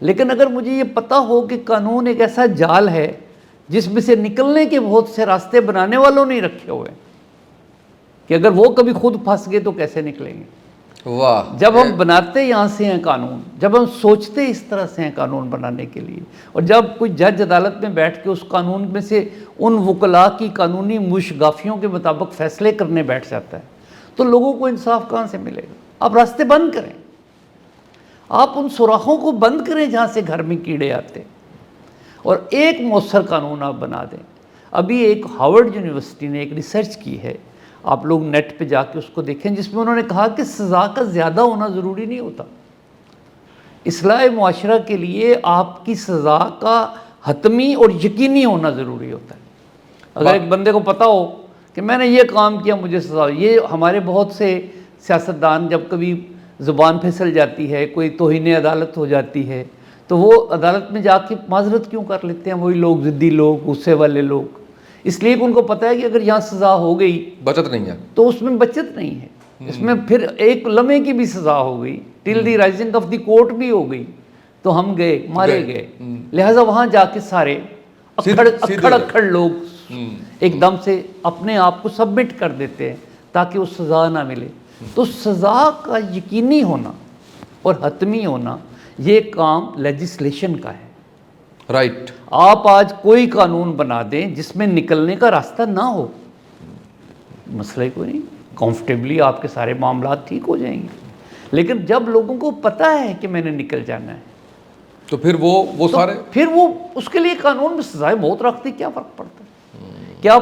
لیکن اگر مجھے یہ پتہ ہو کہ قانون ایک ایسا جال ہے جس میں سے نکلنے کے بہت سے راستے بنانے والوں نے رکھے ہوئے کہ اگر وہ کبھی خود پھنس گئے تو کیسے نکلیں گے. واہ. جب ہم بناتے یہاں سے ہیں قانون، جب ہم سوچتے اس طرح سے ہیں قانون بنانے کے لیے، اور جب کوئی جج عدالت میں بیٹھ کے اس قانون میں سے ان وکلاء کی قانونی مشگافیوں کے مطابق فیصلے کرنے بیٹھ جاتا ہے تو لوگوں کو انصاف کہاں سے ملے گا؟ آپ راستے بند کریں، آپ ان سوراخوں کو بند کریں جہاں سے گھر میں کیڑے آتے، اور ایک مؤثر قانون آپ بنا دیں. ابھی ایک ہارورڈ یونیورسٹی نے ایک ریسرچ کی ہے، آپ لوگ نیٹ پہ جا کے اس کو دیکھیں، جس میں انہوں نے کہا کہ سزا کا زیادہ ہونا ضروری نہیں ہوتا. اصلاح معاشرہ کے لیے آپ کی سزا کا حتمی اور یقینی ہونا ضروری ہوتا ہے. اگر ایک بندے کو پتہ ہو کہ میں نے یہ کام کیا مجھے سزا، یہ ہمارے بہت سے سیاستدان جب کبھی زبان پھسل جاتی ہے، کوئی توہین عدالت ہو جاتی ہے تو وہ عدالت میں جا کے معذرت کیوں کر لیتے ہیں؟ وہی لوگ، ضدی لوگ، غصے والے لوگ، اس لیے کہ ان کو پتہ ہے کہ اگر یہاں سزا ہو گئی بچت نہیں ہے تو اس میں بچت نہیں ہے، اس میں پھر ایک لمحے کی بھی سزا ہو گئی، ٹل دی رائزنگ آف دی کورٹ بھی ہو گئی تو ہم گئے، مارے گئے. لہٰذا وہاں جا کے سارے اکھڑ لوگ ایک دم سے اپنے آپ کو سبمٹ کر دیتے ہیں تاکہ وہ سزا نہ ملے. تو سزا کا یقینی ہونا اور حتمی ہونا یہ کام لیجسلیشن کا ہے. رائٹ. آپ آج کوئی قانون بنا دیں جس میں نکلنے کا راستہ نہ ہو، مسئلہ کوئی نہیں، کمفرٹیبلی آپ کے سارے معاملات ٹھیک ہو جائیں گے. لیکن جب لوگوں کو پتہ ہے کہ میں نے نکل جانا ہے تو پھر وہ سارے پھر وہ اس کے لیے قانون میں سزائے موت رکھتی، کیا فرق پڑتا ہے؟ کیا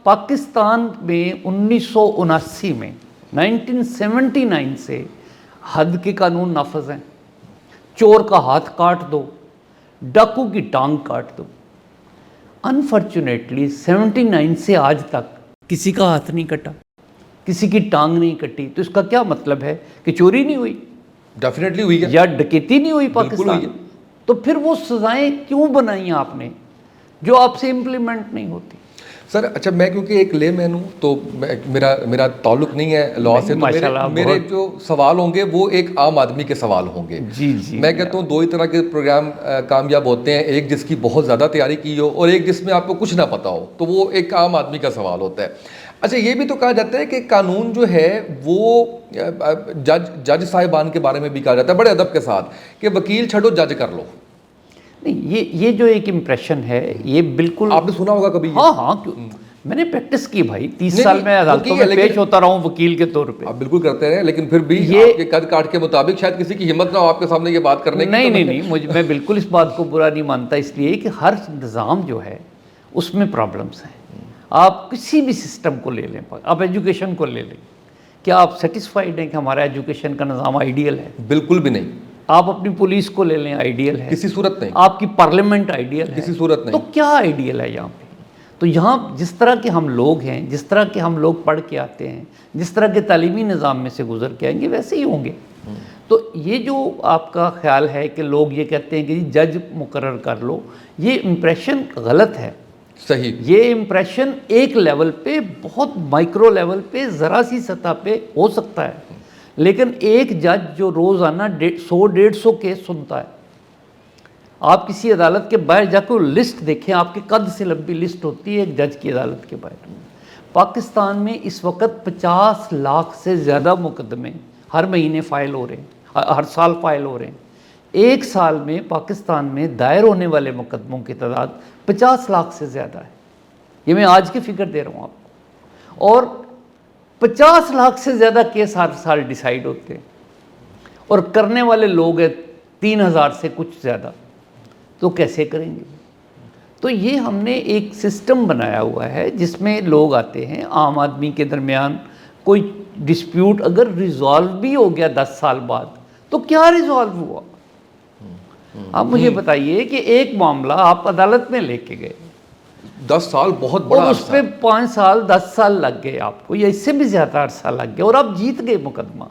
پاکستان میں 1979 میں 1979 سے حد کے قانون نافذ ہیں؟ چور کا ہاتھ کاٹ دو، ڈاکو کی ٹانگ کاٹ دو. انفارچونیٹلی 79 سے آج تک کسی کا ہاتھ نہیں کٹا، کسی کی ٹانگ نہیں کٹی. تو اس کا کیا مطلب ہے کہ چوری نہیں ہوئی، ڈیفینیٹلی ہوئی ہے، یا ڈکیتی نہیں ہوئی پاکستان؟ ہوئی ہے. تو پھر وہ سزائیں کیوں بنائیں آپ نے جو آپ سے امپلیمنٹ نہیں ہوتی؟ سر اچھا، میں کیونکہ ایک لے مین ہوں تو میرا تعلق نہیں ہے لاء سے، تو میرے جو سوال ہوں گے وہ ایک عام آدمی کے سوال ہوں گے. جی جی. میں کہتا ہوں دو ہی طرح کے پروگرام کامیاب ہوتے ہیں، ایک جس کی بہت زیادہ تیاری کی ہو اور ایک جس میں آپ کو کچھ نہ پتہ ہو، تو وہ ایک عام آدمی کا سوال ہوتا ہے. اچھا، یہ بھی تو کہا جاتا ہے کہ قانون جو ہے وہ جج صاحبان کے بارے میں بھی کہا جاتا ہے بڑے ادب کے ساتھ کہ وکیل چھڑو جج کر لو. نہیں، یہ جو ایک امپریشن ہے یہ بالکل آپ نے سنا ہوگا کبھی؟ ہاں کیوں، میں نے پریکٹس کی بھائی، 30 سال میں عدالتوں میں پیش ہوتا رہا ہوں وکیل کے طور پہ. آپ بالکل کرتے رہے، لیکن پھر بھی آپ کے قد کاٹ کے مطابق شاید کسی کی ہمت نہ ہو آپ کے سامنے یہ بات کرنے کی. نہیں، میں بالکل اس بات کو برا نہیں مانتا، اس لیے کہ ہر نظام جو ہے اس میں پرابلمس ہیں. آپ کسی بھی سسٹم کو لے لیں، آپ ایجوکیشن کو لے لیں، کیا آپ سیٹسفائیڈ ہیں کہ ہمارا ایجوکیشن کا نظام آئیڈیل ہے؟ بالکل بھی نہیں. آپ اپنی پولیس کو لے لیں، آئیڈیل ہے؟ کسی صورت نہیں. آپ کی پارلیمنٹ آئیڈیل ہے؟ کسی صورت نہیں. تو کیا آئیڈیل ہے یہاں پہ؟ تو یہاں جس طرح کے ہم لوگ ہیں، جس طرح کے ہم لوگ پڑھ کے آتے ہیں، جس طرح کے تعلیمی نظام میں سے گزر کے آئیں گے ویسے ہی ہوں گے. تو یہ جو آپ کا خیال ہے کہ لوگ یہ کہتے ہیں کہ جج مقرر کر لو، یہ امپریشن غلط ہے. صحیح. یہ امپریشن ایک لیول پہ، بہت مائکرو لیول پہ، ذرا سی سطح پہ ہو سکتا ہے، لیکن ایک جج جو روزانہ 100-150 کیس سنتا ہے، آپ کسی عدالت کے باہر جا کے لسٹ دیکھیں، آپ کے قد سے لمبی لسٹ ہوتی ہے ایک جج کی عدالت کے باہر. پاکستان میں اس وقت 50 لاکھ سے زیادہ مقدمے ہر مہینے فائل ہو رہے ہیں، ہر سال فائل ہو رہے ہیں. ایک سال میں پاکستان میں دائر ہونے والے مقدموں کی تعداد 50 لاکھ سے زیادہ ہے. یہ میں آج کی فگر دے رہا ہوں آپ کو، اور 50 لاکھ سے زیادہ کیس ہر سال ڈیسائیڈ ہوتے ہیں، اور کرنے والے لوگ ہیں 3000 سے کچھ زیادہ. تو کیسے کریں گے؟ تو یہ ہم نے ایک سسٹم بنایا ہوا ہے جس میں لوگ آتے ہیں، عام آدمی کے درمیان کوئی ڈسپیوٹ اگر ریزالو بھی ہو گیا 10 سال بعد تو کیا ریزالو ہوا؟ آپ مجھے بتائیے کہ ایک معاملہ آپ عدالت میں لے کے گئے 10 سال بہت بڑا اور اس پہ 5 سال 10 سال لگ گئے آپ کو، یا اس سے بھی زیادہ عرصہ لگ گیا، اور آپ جیت گئے مقدمہ.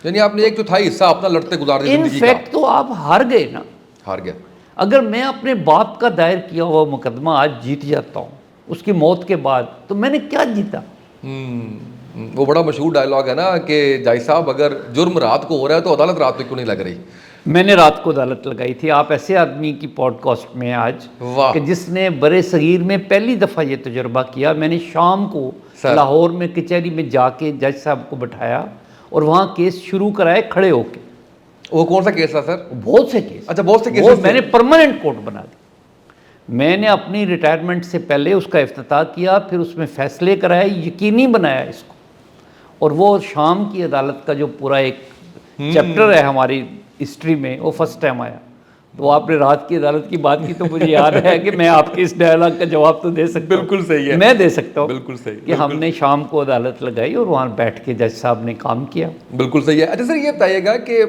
یعنی آپ نے 1/4 حصہ اپنا لڑتے گزار دیا زندگی کا. انفیکٹ تو آپ ہار گئے نا. ہار گیا. اگر میں اپنے باپ کا دائر کیا ہوا مقدمہ آج جیت جاتا ہوں اس کی موت کے بعد، تو میں نے کیا جیتا؟ وہ بڑا مشہور ڈائلاگ ہے نا کہ جائی صاحب اگر جرم رات کو ہو رہا ہے تو عدالت رات میں کیوں نہیں لگ رہی. میں نے رات کو عدالت لگائی تھی. آپ ایسے آدمی کی پوڈ کاسٹ میں آج واہ. کہ جس نے برے صغیر میں پہلی دفعہ یہ تجربہ کیا. میں نے شام کو سر. لاہور میں کچہری میں جا کے جج صاحب کو بٹھایا اور وہاں کیس شروع کرائے کھڑے ہو کے. وہ کون سا کیس تھا سر؟ بہت سے کیس. اچھا بہت سے وہ کیسز میں نے پرماننٹ کورٹ بنا دی. میں نے اپنی ریٹائرمنٹ سے پہلے اس کا افتتاح کیا, پھر اس میں فیصلے کرائے, یقینی بنایا اس کو. اور وہ شام کی عدالت کا جو پورا ایک چیپٹر ہے ہماری ہسٹری میں, وہ فرسٹ ٹائم آیا. تو آپ نے رات کی عدالت کی بات کی تو مجھے یاد ہے کہ میں آپ کے اس ڈائلاگ کا جواب تو دے سکتا ہوں. بالکل صحیح ہے, میں دے سکتا ہوں. بالکل صحیح کہ ہم نے شام کو عدالت لگائی اور وہاں بیٹھ کے جج صاحب نے کام کیا. بالکل صحیح ہے. اچھا سر یہ بتائیے گا کہ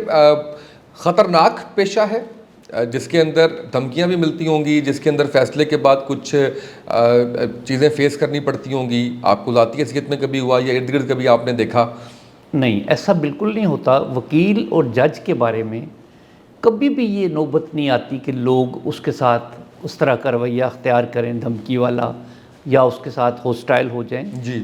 خطرناک پیشہ ہے جس کے اندر دھمکیاں بھی ملتی ہوں گی, جس کے اندر فیصلے کے بعد کچھ چیزیں فیس کرنی پڑتی ہوں گی, آپ کو ذاتی حیثیت میں کبھی ہوا یا ارد گرد کبھی آپ نے دیکھا؟ نہیں, ایسا بالکل نہیں ہوتا. وکیل اور جج کے بارے میں کبھی بھی یہ نوبت نہیں آتی کہ لوگ اس کے ساتھ اس طرح کا رویہ اختیار کریں, دھمکی والا, یا اس کے ساتھ ہوسٹائل ہو جائیں. جی.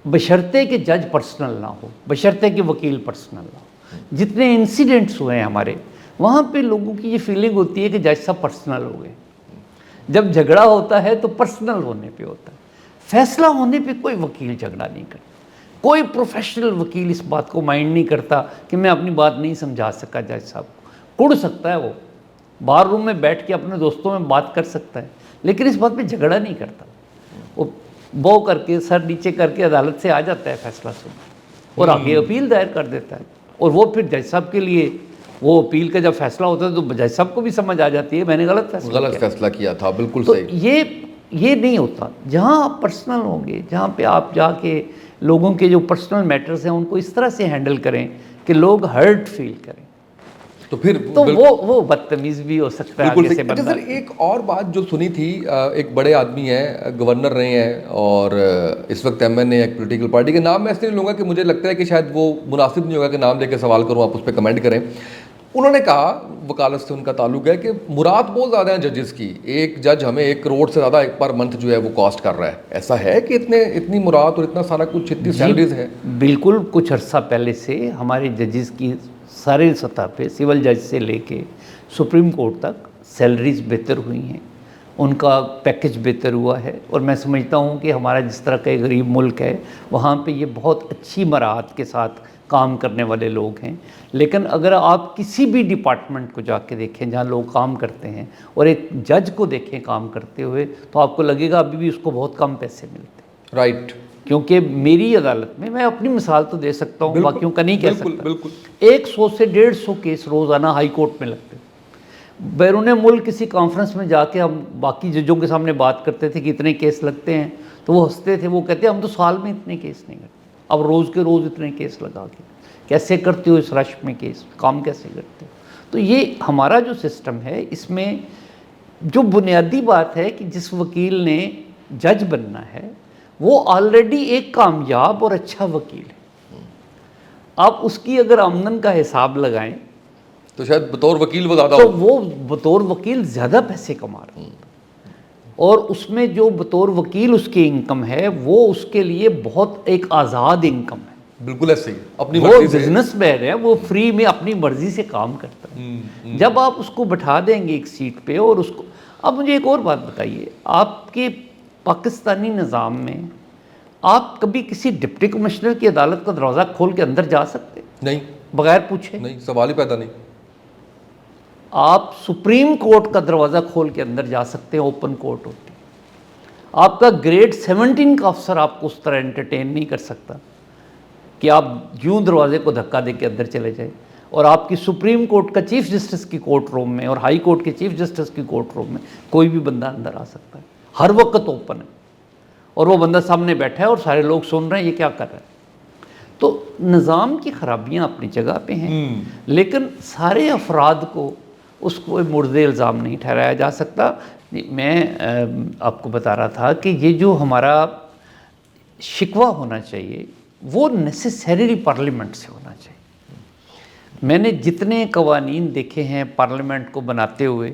بشرطے کہ جج پرسنل نہ ہو, بشرطے کہ وکیل پرسنل نہ ہو. جتنے انسیڈنٹس ہوئے ہیں ہمارے, وہاں پہ لوگوں کی یہ فیلنگ ہوتی ہے کہ جج صاحب پرسنل ہو گئے. جب جھگڑا ہوتا ہے تو پرسنل ہونے پہ ہوتا ہے. فیصلہ ہونے پہ کوئی وکیل جھگڑا نہیں کرتا. کوئی پروفیشنل وکیل اس بات کو مائنڈ نہیں کرتا کہ میں اپنی بات نہیں سمجھا سکا جج صاحب کو. کڑ سکتا ہے, وہ بار روم میں بیٹھ کے اپنے دوستوں میں بات کر سکتا ہے, لیکن اس بات پہ جھگڑا نہیں کرتا. وہ بو کر کے سر نیچے کر کے عدالت سے آ جاتا ہے فیصلہ سن, اور آگے اپیل دائر کر دیتا ہے. اور وہ پھر جج صاحب کے لیے وہ اپیل کا جب فیصلہ ہوتا ہے تو جج صاحب کو بھی سمجھ آ جاتی ہے میں نے غلط فیصلہ کیا تھا. بالکل تو صحیح. یہ نہیں ہوتا. جہاں آپ پرسنل ہوں گے, جہاں پہ آپ جا کے لوگوں کے جو پرسنل میٹرز ہیں ان کو اس طرح سے ہینڈل کریں کہ لوگ ہرٹ فیل کریں, تو پھر تو وہ بدتمیز بھی ہو سکتا ہے آگے سے بندہ. سر ایک اور بات جو سنی تھی, ایک بڑے آدمی ہیں, گورنر رہے ہیں اور اس وقت ایم این اے ایک پولیٹیکل پارٹی کے نام میں اس لیے لوں گا کہ مجھے لگتا ہے کہ شاید وہ مناسب نہیں ہوگا کہ نام لے کے سوال کروں, آپ اس پہ کمنٹ کریں. انہوں نے کہا, وکالت سے ان کا تعلق ہے, کہ مراد بہت زیادہ ہیں ججز کی. ایک جج ہمیں 1 کروڑ سے زیادہ ایک پر منتھ جو ہے وہ کاسٹ کر رہا ہے. ایسا ہے کہ اتنی مراد اور اتنا سارا کچھ, اتنی سیلریز ہے؟ بالکل. کچھ عرصہ پہلے سے ہمارے ججز کی سارے سطح پہ, سول جج سے لے کے سپریم کورٹ تک, سیلریز بہتر ہوئی ہیں, ان کا پیکج بہتر ہوا ہے. اور میں سمجھتا ہوں کہ ہمارا جس طرح کا ایک غریب ملک ہے, وہاں پہ یہ بہت اچھی مراعات کے ساتھ کام کرنے والے لوگ ہیں. لیکن اگر آپ کسی بھی ڈپارٹمنٹ کو جا کے دیکھیں جہاں لوگ کام کرتے ہیں, اور ایک جج کو دیکھیں کام کرتے ہوئے, تو آپ کو لگے گا ابھی بھی اس کو بہت کم پیسے ملتے ہیں. رائٹ. کیونکہ میری عدالت میں اپنی مثال تو دے سکتا ہوں, باقیوں کا نہیں کہہ سکتا. بالکل. 100 سے 150 کیس روزانہ ہائی کورٹ میں لگتے. بیرون ملک کسی کانفرنس میں جا کے ہم باقی ججوں کے سامنے بات کرتے تھے کہ اتنے کیس لگتے ہیں, تو وہ ہنستے تھے. وہ کہتے ہیں ہم تو سال میں اتنے کیس نہیں کرتے, اب روز کے روز اتنے کیس لگا کے کیسے کرتے ہو, اس رش میں کیس کام کیسے کرتے ہو. تو یہ ہمارا جو سسٹم ہے, اس میں جو بنیادی بات ہے کہ جس وکیل نے جج بننا ہے وہ آلریڈی ایک کامیاب اور اچھا وکیل ہے. آپ اس کی اگر آمدن کا حساب لگائیں تو شاید بطور وکیل وہ زیادہ تو وہ بطور وکیل زیادہ پیسے کما رہا ہے. اور اس میں جو بطور وکیل اس کی انکم ہے وہ اس کے لیے بہت ایک آزاد انکم ہے. بالکل ایسے ہی, اپنی وہ مرضی سے. بزنس مین ہے, وہ فری میں اپنی مرضی سے کام کرتا ہے. جب آپ اس کو بٹھا دیں گے ایک سیٹ پہ, اور اس کو, اب مجھے ایک اور بات بتائیے, آپ کے پاکستانی نظام میں آپ کبھی کسی ڈپٹی کمشنر کی عدالت کا دروازہ کھول کے اندر جا سکتے؟ نہیں. بغیر پوچھے. نہیں, سوال ہی پیدا نہیں. آپ سپریم کورٹ کا دروازہ کھول کے اندر جا سکتے ہیں, اوپن کورٹ ہوتی. آپ کا گریڈ 17 کا افسر آپ کو اس طرح انٹرٹین نہیں کر سکتا کہ آپ یوں دروازے کو دھکا دے کے اندر چلے جائیں. اور آپ کی سپریم کورٹ کا چیف جسٹس کی کورٹ روم میں اور ہائی کورٹ کے چیف جسٹس کی کورٹ روم میں کوئی بھی بندہ اندر آ سکتا ہے, ہر وقت اوپن ہے. اور وہ بندہ سامنے بیٹھا ہے اور سارے لوگ سن رہے ہیں یہ کیا کر رہا ہے. تو نظام کی خرابیاں اپنی جگہ پہ ہیں, لیکن سارے افراد کو اس کو مرد الزام نہیں ٹھہرایا جا سکتا. میں آپ کو بتا رہا تھا کہ یہ جو ہمارا شکوہ ہونا چاہیے وہ نیسیسریلی پارلیمنٹ سے ہونا چاہیے. میں نے جتنے قوانین دیکھے ہیں پارلیمنٹ کو بناتے ہوئے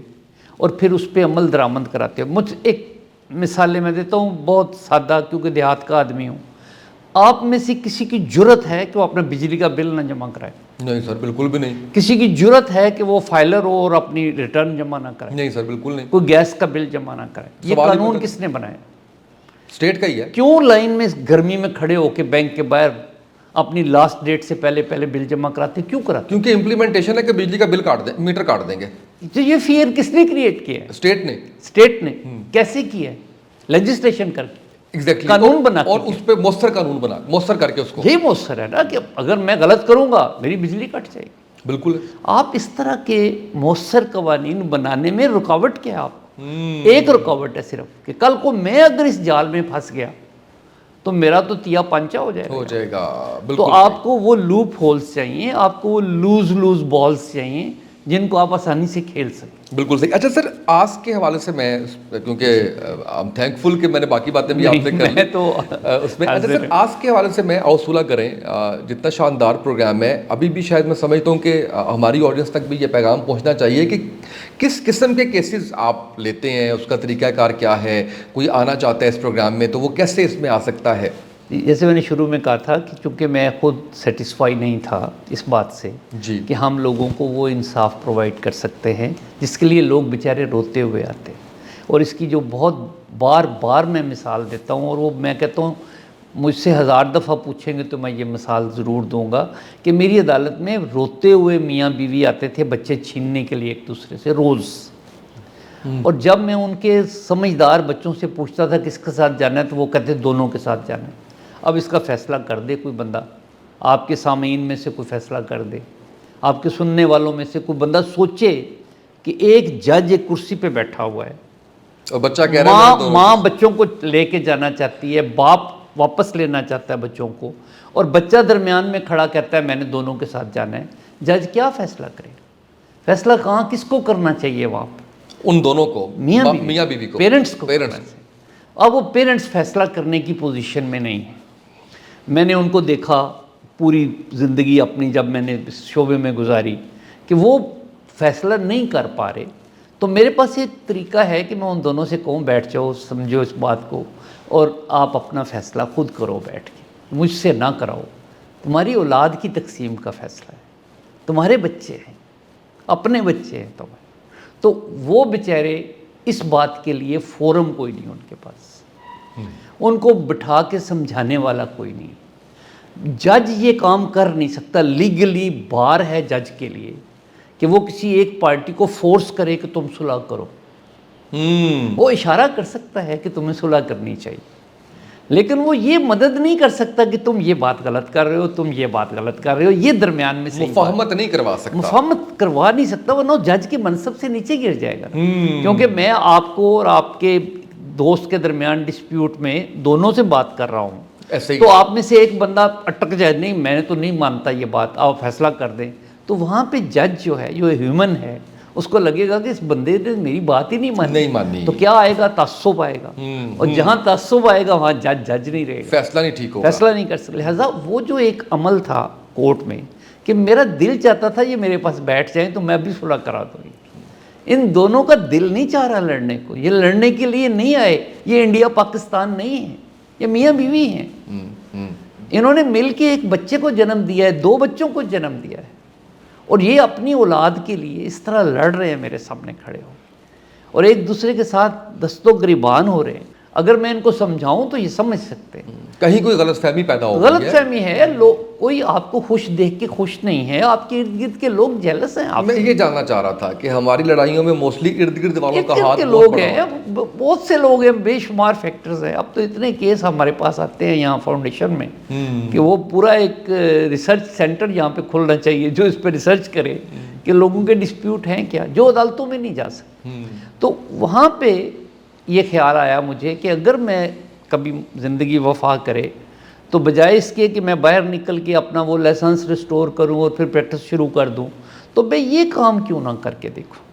اور پھر اس پہ عمل درآمد کراتے ہوئے, مجھ ایک مثالیں میں دیتا ہوں بہت سادہ, کیونکہ دیہات کا آدمی ہوں. آپ میں سے کسی کی جرت ہے کہ وہ اپنا بجلی کا بل نہ جمع کرائے؟ نہیں سر بالکل بھی نہیں. کسی کی جرت ہے کہ وہ فائلر ہو اور اپنی ریٹرن جمع نہ کرائے؟ نہیں سر بالکل نہیں. کوئی گیس کا بل جمع نہ کرائے. یہ قانون کس نے بنایا؟ اسٹیٹ کا ہی ہے. کیوں لائن میں گرمی میں کھڑے ہو کے بینک کے باہر اپنی لاسٹ ڈیٹ سے پہلے بل جمع کراتے؟ کیوں کراتے؟ کیونکہ امپلیمنٹیشن ہے کہ بجلی کا بل کاٹ دیں, میٹر کاٹ دیں گے. تو یہ فیئر کس نے کریٹ کیا ہے؟ اسٹیٹ نے. اسٹیٹ نے. کیسے کیا ہے؟ لیجسلیشن کر کے, ایگزیکٹلی, قانون بنا کے. اور اس پہ مؤثر قانون بنا, مؤثر کر کے اس کو. یہی مؤثر ہے نا کہ اگر میں غلط کروں گا میری بجلی کٹ جائے گی. بالکل. آپ اس طرح کے مؤثر قوانین بنانے میں رکاوٹ کیا ہے؟ آپ ایک رکاوٹ ہے صرف کہ کل کو میں اگر اس جال میں پھنس گیا تو میرا تو تیا پانچا ہو جائے گا. بالکل. تو آپ کو وہ لوپ ہولز چاہیے, آپ کو وہ لوز بالز چاہیے جن کو آپ آسانی سے کھیل سکیں. بالکل صحیح. اچھا سر, آس کے حوالے سے میں, کیونکہ I'm thankful کہ میں نے باقی باتیں بھی آپ سے کر لی تو اس میں. اچھا سر, آس کے حوالے سے میں اوصولہ کریں, جتنا شاندار پروگرام ہے, ابھی بھی شاید میں سمجھتا ہوں کہ ہماری آڈینس تک بھی یہ پیغام پہنچنا چاہیے کہ کس قسم کے کیسز آپ لیتے ہیں, اس کا طریقہ کار کیا ہے. کوئی آنا چاہتا ہے اس پروگرام میں تو وہ کیسے اس میں آ سکتا ہے؟ جیسے میں نے شروع میں کہا تھا کہ چونکہ میں خود سیٹسفائی نہیں تھا اس بات سے جی کہ ہم لوگوں کو وہ انصاف پرووائڈ کر سکتے ہیں جس کے لیے لوگ بیچارے روتے ہوئے آتے ہیں. اور اس کی جو بہت بار میں مثال دیتا ہوں, اور وہ میں کہتا ہوں مجھ سے 1000 دفعہ پوچھیں گے تو میں یہ مثال ضرور دوں گا کہ میری عدالت میں روتے ہوئے میاں بیوی آتے تھے بچے چھیننے کے لیے ایک دوسرے سے روز. اور جب میں ان کے سمجھدار بچوں سے پوچھتا تھا کس کے ساتھ جانا ہے تو وہ کہتے دونوں کے ساتھ جانا ہے. اب اس کا فیصلہ کر دے کوئی بندہ, آپ کے سامعین میں سے کوئی فیصلہ کر دے, آپ کے سننے والوں میں سے کوئی بندہ سوچے کہ ایک جج ایک کرسی پہ بیٹھا ہوا ہے, اور بچہ کہہ رہا ہے ماں بچوں کو لے کے جانا چاہتی ہے, باپ واپس لینا چاہتا ہے بچوں کو, اور بچہ درمیان میں کھڑا کہتا ہے میں نے دونوں کے ساتھ جانا ہے. جج کیا فیصلہ کرے؟ فیصلہ کہاں کس کو کرنا چاہیے وہاں پہ؟ ان دونوں کو, میاں بیوی کو, پیرنٹس کو. پیرنٹس. اب وہ پیرنٹس فیصلہ کرنے کی پوزیشن میں نہیں ہیں. میں نے ان کو دیکھا پوری زندگی اپنی جب میں نے اس شعبے میں گزاری کہ وہ فیصلہ نہیں کر پا رہے, تو میرے پاس ایک طریقہ ہے کہ میں ان دونوں سے کہوں بیٹھ جاؤ, سمجھو اس بات کو, اور آپ اپنا فیصلہ خود کرو بیٹھ کے, مجھ سے نہ کراؤ. تمہاری اولاد کی تقسیم کا فیصلہ ہے, تمہارے بچے ہیں, اپنے بچے ہیں تمہارے. تو وہ بیچارے اس بات کے لیے فورم کوئی نہیں ان کے پاس, ان کو بٹھا کے سمجھانے والا کوئی نہیں. جج یہ کام کر نہیں سکتا, لیگلی بار ہے جج کے لیے کہ وہ کسی ایک پارٹی کو فورس کرے کہ تم صلح کرو. وہ اشارہ کر سکتا ہے کہ تمہیں صلح کرنی چاہیے, لیکن وہ یہ مدد نہیں کر سکتا کہ تم یہ بات غلط کر رہے ہو, تم یہ بات غلط کر رہے ہو. یہ درمیان میں صحیح مفاہمت نہیں کروا سکتا, مفاہمت کروا نہیں سکتا, ورنہ جج کے منصب سے نیچے گر جائے گا. کیونکہ میں آپ کو اور آپ کے دوست کے درمیان ڈسپیوٹ میں دونوں سے بات کر رہا ہوں, تو آپ میں سے ایک بندہ اٹک جائے, نہیں میں نے تو نہیں مانتا یہ بات, آپ فیصلہ کر دیں, تو وہاں پہ جج جو ہے, جو ہیومن ہے, اس کو لگے گا کہ اس بندے نے میری بات ہی نہیں مانی, تو کیا آئے گا؟ تعصب آئے گا, اور جہاں تعصب آئے گا وہاں جج نہیں رہے گا, فیصلہ نہیں ٹھیک ہوگا, فیصلہ نہیں کر سکتا. لہٰذا وہ جو ایک عمل تھا کورٹ میں کہ میرا دل چاہتا تھا یہ میرے پاس بیٹھ جائیں تو میں بھی صلح کرا دوں. ان دونوں کا دل نہیں چاہ رہا لڑنے کو, یہ لڑنے کے لیے نہیں آئے, یہ انڈیا پاکستان نہیں ہے, یہ میاں بیوی ہیں. انہوں نے مل کے ایک بچے کو جنم دیا ہے, 2 بچوں کو جنم دیا ہے, اور یہ اپنی اولاد کے لیے اس طرح لڑ رہے ہیں میرے سامنے کھڑے ہو, اور ایک دوسرے کے ساتھ دست و گریبان ہو رہے ہیں. اگر میں ان کو سمجھاؤں تو یہ سمجھ سکتے ہیں. کہیں کوئی غلط فہمی پیدا ہو غلط فہمی ہے, کوئی آپ کو خوش دیکھ کے خوش نہیں ہے, آپ کے ارد گرد کے لوگ جیلس ہیں. میں یہ جاننا چاہ رہا تھا کہ ہماری لڑائیوں میں موسٹلی ارد گرد والوں کا ہاتھ لوگ ہیں, بہت سے لوگ ہیں, بے شمار فیکٹرز ہیں. اب تو اتنے کیس ہمارے پاس آتے ہیں یہاں فاؤنڈیشن میں کہ وہ پورا ایک ریسرچ سینٹر یہاں پہ کھلنا چاہیے جو اس پہ ریسرچ کرے کہ لوگوں کے ڈسپیوٹ ہیں کیا, جو عدالتوں میں نہیں جا سکتے. تو وہاں پہ یہ خیال آیا مجھے کہ اگر میں کبھی زندگی وفا کرے تو بجائے اس کے کہ میں باہر نکل کے اپنا وہ لائسنس ریسٹور کروں اور پھر پریکٹس شروع کر دوں, تو میں یہ کام کیوں نہ کر کے دیکھوں.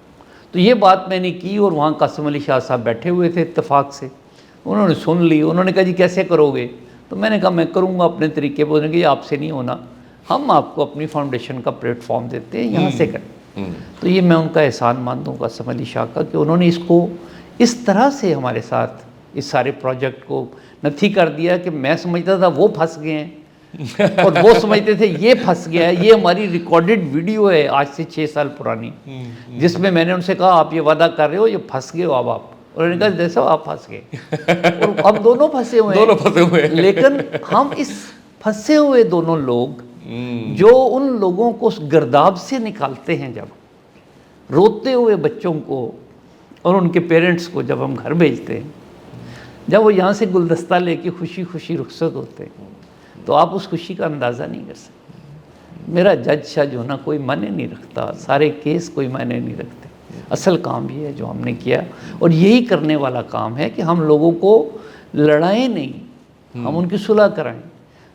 تو یہ بات میں نے کی, اور وہاں قاسم علی شاہ صاحب بیٹھے ہوئے تھے اتفاق سے, انہوں نے سن لی. انہوں نے کہا جی کیسے کرو گے؟ تو میں نے کہا میں کروں گا اپنے طریقے پہ. انہوں نے کہا یہ آپ سے نہیں ہونا, ہم آپ کو اپنی فاؤنڈیشن کا پلیٹ فارم دیتے ہیں, یہاں سے کریں. تو یہ میں ان کا احسان ماندوں قاسم علی شاہ کا کہ انہوں نے اس کو اس طرح سے ہمارے ساتھ اس سارے پروجیکٹ کو نتھی کر دیا کہ میں سمجھتا تھا وہ پھنس گئے ہیں اور وہ سمجھتے تھے یہ پھنس گیا ہے. یہ ہماری ریکارڈڈ ویڈیو ہے آج سے 6 سال پرانی, جس میں نے ان سے کہا آپ یہ وعدہ کر رہے ہو, یہ پھنس گئے ہو اب آپ. اور انہوں نے کہا جیسا آپ پھنس گئے, اور اب دونوں پھنسے ہوئے ہیں. لیکن ہم اس پھنسے ہوئے دونوں لوگ جو ان لوگوں کو اس گرداب سے نکالتے ہیں, جب روتے ہوئے بچوں کو اور ان کے پیرنٹس کو جب ہم گھر بھیجتے ہیں, جب وہ یہاں سے گلدستہ لے کے خوشی خوشی رخصت ہوتے ہیں, تو آپ اس خوشی کا اندازہ نہیں کر سکتے. میرا جج شاہ جو نا کوئی معنی نہیں رکھتا, سارے کیس کوئی معنی نہیں رکھتے. اصل کام یہ ہے جو ہم نے کیا, اور یہی کرنے والا کام ہے کہ ہم لوگوں کو لڑائیں نہیں, ہم ان کی صلح کرائیں.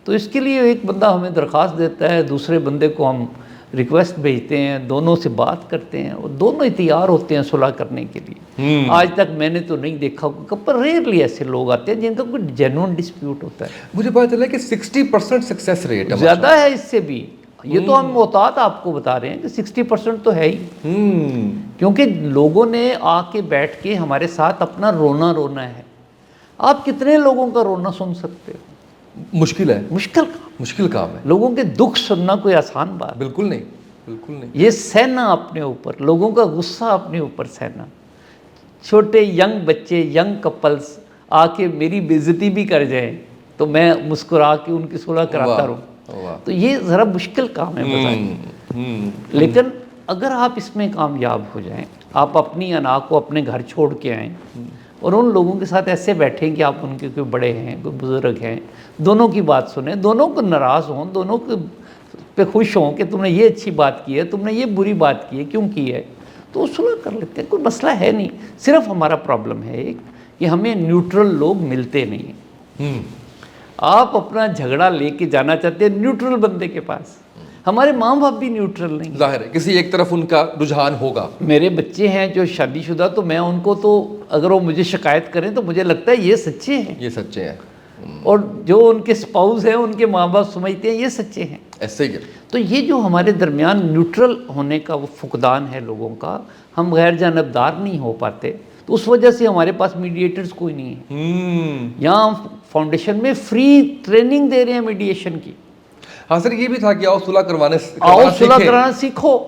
تو اس کے لیے ایک بندہ ہمیں درخواست دیتا ہے, دوسرے بندے کو ہم ریکویسٹ بھیجتے ہیں, دونوں سے بات کرتے ہیں, اور دونوں تیار ہوتے ہیں صلح کرنے کے لیے. آج تک میں نے تو نہیں دیکھا, پر ریئرلی ایسے لوگ آتے ہیں جن کا کوئی جینوئن ڈسپیوٹ ہوتا ہے. مجھے پتا چلا کہ 60% سکسیس ریٹ ہے, زیادہ ہے اس سے بھی. یہ تو ہم محتاط آپ کو بتا رہے ہیں کہ 60% تو ہے ہی, کیونکہ لوگوں نے آ کے بیٹھ کے ہمارے ساتھ اپنا رونا ہے. آپ کتنے لوگوں کا رونا سن سکتے ہو؟ مشکل ہے, مشکل کام ہے. لوگوں کے دکھ سننا کوئی آسان بات بالکل نہیں. یہ سہنا اپنے اوپر, لوگوں کا غصہ اپنے اوپر سہنا. چھوٹے ینگ بچے, ینگ کپلز آ کے میری بے عزتی بھی کر جائیں تو میں مسکرا کے ان کی صلح کراتا رہوں. تو یہ ذرا مشکل کام ہے بتائیں. لیکن اگر آپ اس میں کامیاب ہو جائیں, آپ اپنی انا کو اپنے گھر چھوڑ کے آئیں اور ان لوگوں کے ساتھ ایسے بیٹھیں کہ آپ ان کے کوئی بڑے ہیں, کوئی بزرگ ہیں, دونوں کی بات سنیں, دونوں کو ناراض ہوں, دونوں پہ خوش ہوں کہ تم نے یہ اچھی بات کی ہے, تم نے یہ بری بات کی ہے, کیوں کی ہے, تو صلح کر لیتے ہیں. کوئی مسئلہ ہے نہیں. صرف ہمارا پرابلم ہے ایک کہ ہمیں نیوٹرل لوگ ملتے نہیں ہیں. آپ اپنا جھگڑا لے کے جانا چاہتے ہیں نیوٹرل بندے کے پاس. ہمارے ماں باپ بھی نیوٹرل نہیں. ظاہر ہے کسی ایک طرف ان کا رجحان ہوگا. میرے بچے ہیں جو شادی شدہ, تو میں ان کو تو اگر وہ مجھے شکایت کریں تو مجھے لگتا ہے یہ سچے ہیں, اور جو ان کے اسپاؤز ہیں ان کے ماں باپ سمجھتے ہیں یہ سچے ہیں. ایسے ہی ہے. تو یہ جو ہمارے درمیان نیوٹرل ہونے کا وہ فقدان ہے لوگوں کا, ہم غیر جانبدار نہیں ہو پاتے, تو اس وجہ سے ہمارے پاس میڈیٹرز کوئی نہیں ہے. یہاں ہم فاؤنڈیشن میں فری ٹریننگ دے رہے ہیں میڈیشن کی. ہاں سر, یہ بھی تھا کہ آؤ صلح کرانا سیکھو,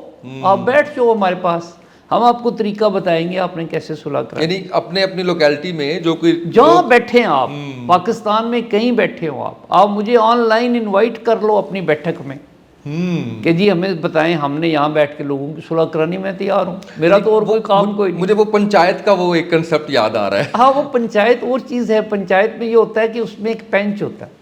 آپ بیٹھ جاؤ ہمارے پاس, ہم آپ کو طریقہ بتائیں گے آپ نے کیسے صلح کرنا. یعنی اپنی لوکیلٹی میں جو کوئی جہاں بیٹھے ہیں آپ, پاکستان میں کہیں بیٹھے ہو آپ مجھے آن لائن انوائٹ کر لو اپنی بیٹھک میں کہ جی ہمیں بتائیں, ہم نے یہاں بیٹھ کے لوگوں کی صلح کرانی, میں تیار ہوں. میرا تو اور کوئی کام کوئی نہیں. مجھے وہ پنچایت کا وہ ایک کنسپٹ یاد آ رہا ہے. ہاں, وہ پنچایت اور چیز ہے. پنچایت میں یہ ہوتا ہے کہ اس میں ایک پینچ ہوتا ہے,